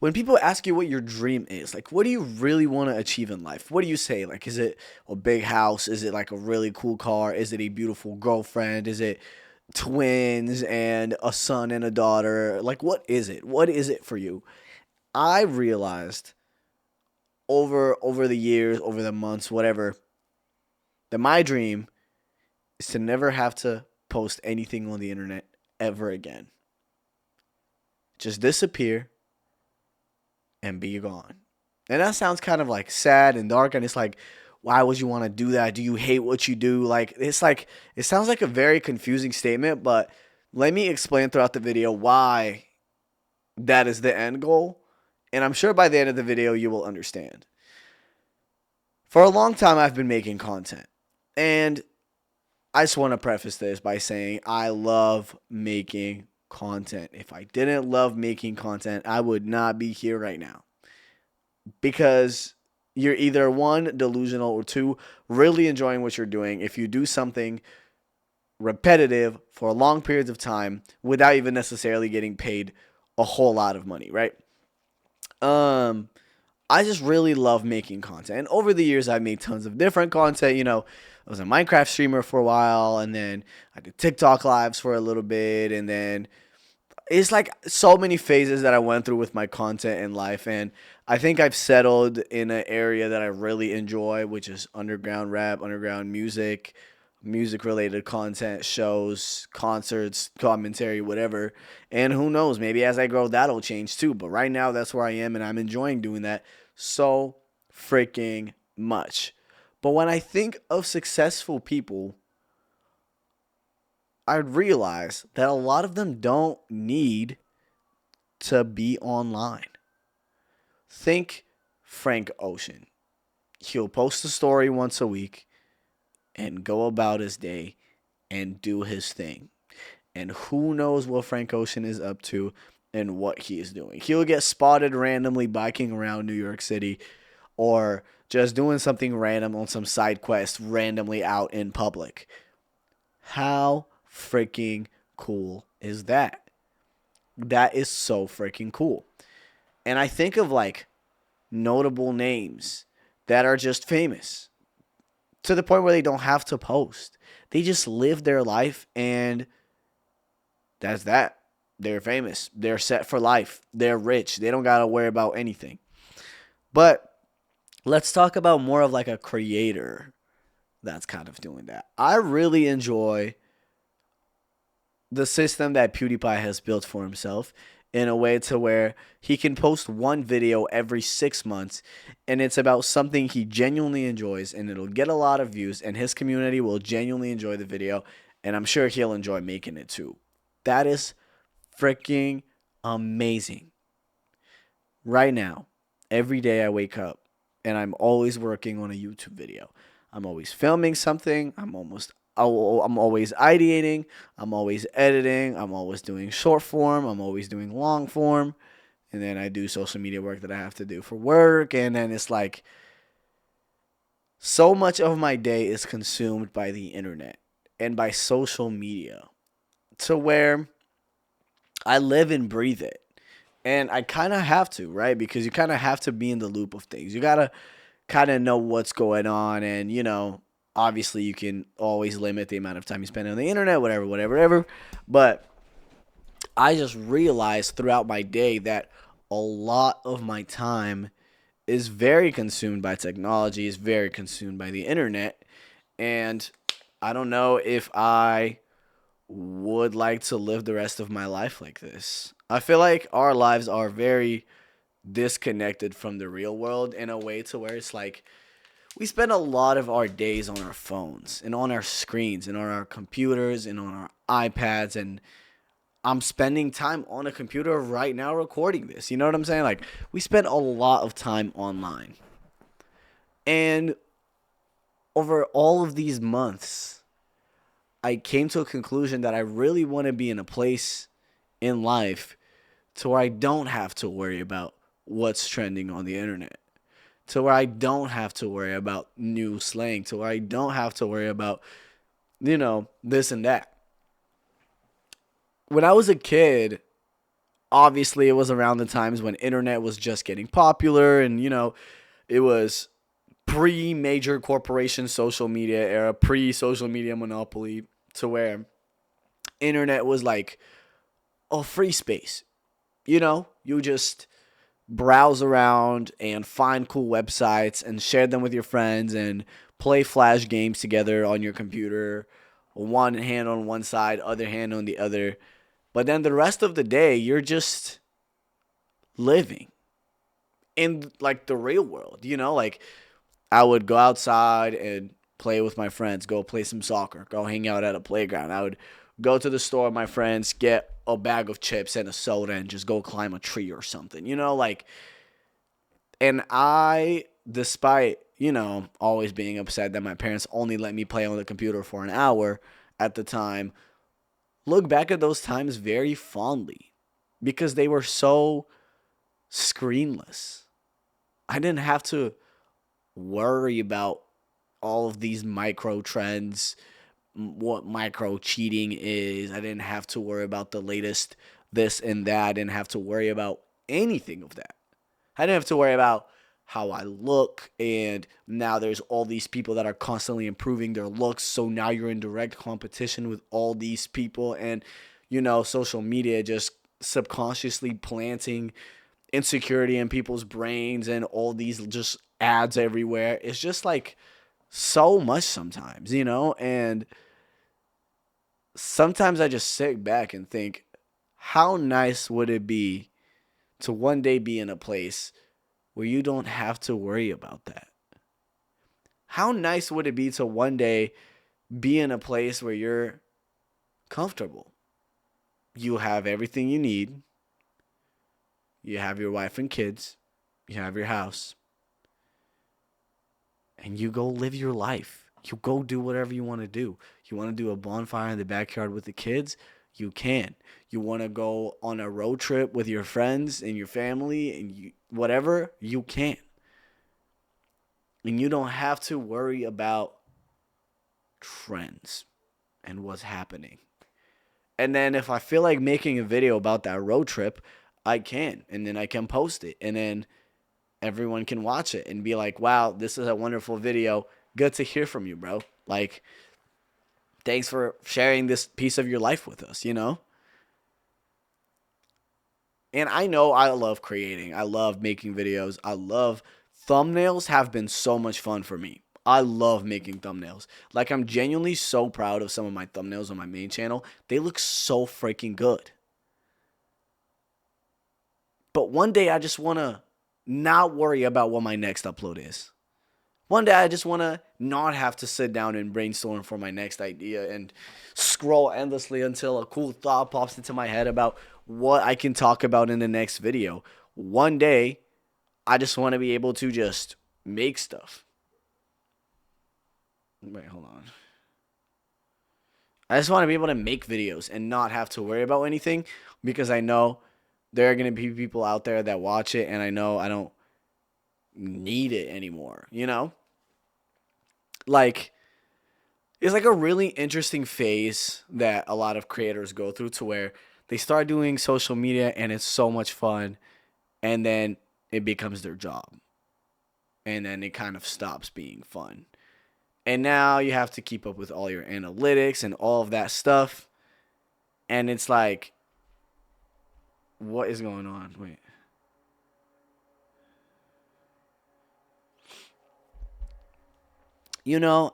when people ask you what your dream is, like what do you really want to achieve in life? What do you say? Like, is it a big house? Is it like a really cool car? Is it a beautiful girlfriend? Is it twins and a son and a daughter? Like, what is it? What is it for you? I realized over the years, over the months, whatever, that my dream is to never have to post anything on the internet ever again. Just disappear and be gone. And that sounds kind of like sad and dark. And it's like, why would you want to do that? Do you hate what you do? Like, it sounds like a very confusing statement, but let me explain throughout the video why that is the end goal. And I'm sure by the end of the video, you will understand. For a long time, I've been making content. And I just want to preface this by saying I love making content. If I didn't love making content, I would not be here right now. Because you're either one, delusional, or two, really enjoying what you're doing. If you do something repetitive for long periods of time without even necessarily getting paid a whole lot of money, right? Um, I just really love making content. And over the years, I've made tons of different content. I was a Minecraft streamer for a while, and then I did TikTok lives for a little bit, and then it's like so many phases that I went through with my content in life, and I think I've settled in an area that I really enjoy, which is underground rap, underground music, music related content, shows, concerts, commentary, whatever. And who knows, maybe as I grow that'll change too, but right now that's where I am and I'm enjoying doing that so freaking much. But when I think of successful people, I realize that a lot of them don't need to be online. Think Frank Ocean. He'll post a story once a week and go about his day and do his thing. And who knows what Frank Ocean is up to and what he is doing. He'll get spotted randomly biking around New York City or just doing something random on some side quest randomly out in public. How freaking cool is that? That is so freaking cool. And I think of like notable names that are just famous to the point where they don't have to post. They just live their life and that's that. They're famous. They're set for life. They're rich. They don't got to worry about anything. But let's talk about more of like a creator that's kind of doing that. I really enjoy the system that PewDiePie has built for himself in a way to where he can post one video every 6 months and it's about something he genuinely enjoys and it'll get a lot of views and his community will genuinely enjoy the video and I'm sure he'll enjoy making it too. That is freaking amazing. Right now, every day I wake up and I'm always working on a YouTube video. I'm always filming something. I'm always ideating. I'm always editing. I'm always doing short form. I'm always doing long form. And then I do social media work that I have to do for work. And then it's like so much of my day is consumed by the internet and by social media to where I live and breathe it. And I kind of have to, right? Because you kind of have to be in the loop of things. You got to kind of know what's going on. And, obviously you can always limit the amount of time you spend on the internet, whatever, whatever, whatever. But I just realized throughout my day that a lot of my time is very consumed by technology, is very consumed by the internet. And I don't know if I would like to live the rest of my life like this. I feel like our lives are very disconnected from the real world in a way to where it's like we spend a lot of our days on our phones and on our screens and on our computers and on our iPads and I'm spending time on a computer right now recording this. You know what I'm saying? Like we spend a lot of time online. And over all of these months, I came to a conclusion that I really want to be in a place in life to where I don't have to worry about what's trending on the internet, to where I don't have to worry about new slang, to where I don't have to worry about, this and that. When I was a kid, Obviously, it was around the times when internet was just getting popular, and it was pre-major corporation social media era, pre-social media monopoly, to where internet was like a free space. You just browse around and find cool websites and share them with your friends and play flash games together on your computer, one hand on one side, other hand on the other. But then the rest of the day, you're just living in like the real world, like I would go outside and play with my friends, go play some soccer, go hang out at a playground. I would go to the store with my friends, get a bag of chips and a soda, and just go climb a tree or something, like, and I, despite, always being upset that my parents only let me play on the computer for an hour at the time, look back at those times very fondly because they were so screenless. I didn't have to worry about all of these micro trends, what micro cheating is. I didn't have to worry about the latest this and that. I didn't have to worry about anything of that. I didn't have to worry about how I look, and now there's all these people that are constantly improving their looks. So now you're in direct competition with all these people, and social media just subconsciously planting insecurity in people's brains and all these just ads everywhere. It's just like so much sometimes, and sometimes I just sit back and think, how nice would it be to one day be in a place where you don't have to worry about that? How nice would it be to one day be in a place where you're comfortable? You have everything you need. You have your wife and kids. You have your house. And you go live your life. You go do whatever you want to do. You want to do a bonfire in the backyard with the kids? You can. You want to go on a road trip with your friends and your family and whatever? You can. And you don't have to worry about trends and what's happening. And then if I feel like making a video about that road trip, I can. And then I can post it. And then everyone can watch it and be like, wow, this is a wonderful video. Good to hear from you, bro. Like, thanks for sharing this piece of your life with us, And I know I love creating. I love making videos. I love thumbnails have been so much fun for me. I love making thumbnails. Like, I'm genuinely so proud of some of my thumbnails on my main channel. They look so freaking good. But one day I just want to not worry about what my next upload is. One day I just want to not have to sit down and brainstorm for my next idea and scroll endlessly until a cool thought pops into my head about what I can talk about in the next video. One day I just want to be able to just make stuff. Wait, hold on. I just want to be able to make videos and not have to worry about anything because I know there are going to be people out there that watch it, and I know I don't need it anymore, Like, it's like a really interesting phase that a lot of creators go through to where they start doing social media and it's so much fun, and then it becomes their job. And then it kind of stops being fun. And now you have to keep up with all your analytics and all of that stuff. And it's like, what is going on? Wait.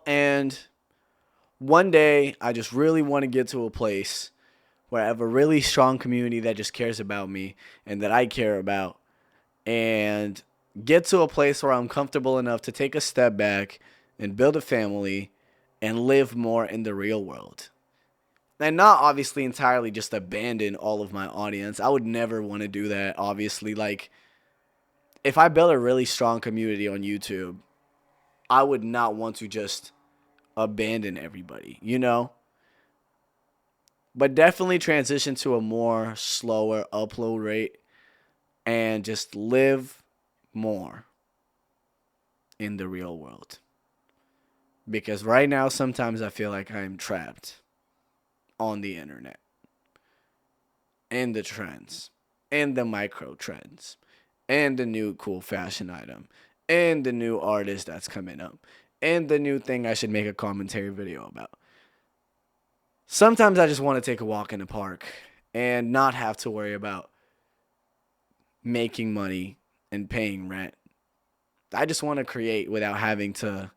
And one day I just really want to get to a place where I have a really strong community that just cares about me and that I care about, and get to a place where I'm comfortable enough to take a step back and build a family and live more in the real world. And not obviously entirely just abandon all of my audience. I would never want to do that, obviously. Like, if I build a really strong community on YouTube, I would not want to just abandon everybody, But definitely transition to a more slower upload rate and just live more in the real world. Because right now, sometimes I feel like I'm trapped on the internet, in the trends, and the micro trends and the new cool fashion item and the new artist that's coming up and the new thing I should make a commentary video about. Sometimes I just want to take a walk in the park and not have to worry about making money and paying rent. I just want to create without having to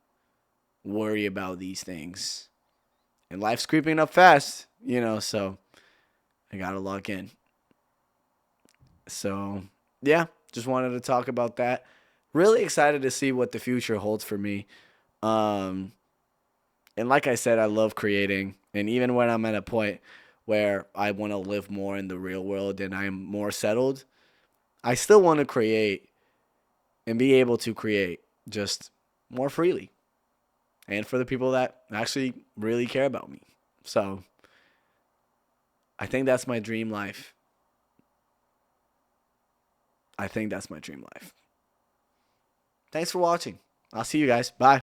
worry about these things. And life's creeping up fast, so I got to lock in. So, yeah, just wanted to talk about that. Really excited to see what the future holds for me. Um, and like I said, I love creating. And even when I'm at a point where I want to live more in the real world and I'm more settled, I still want to create and be able to create just more freely and for the people that actually really care about me. So I think that's my dream life. I think that's my dream life. Thanks for watching. I'll see you guys. Bye.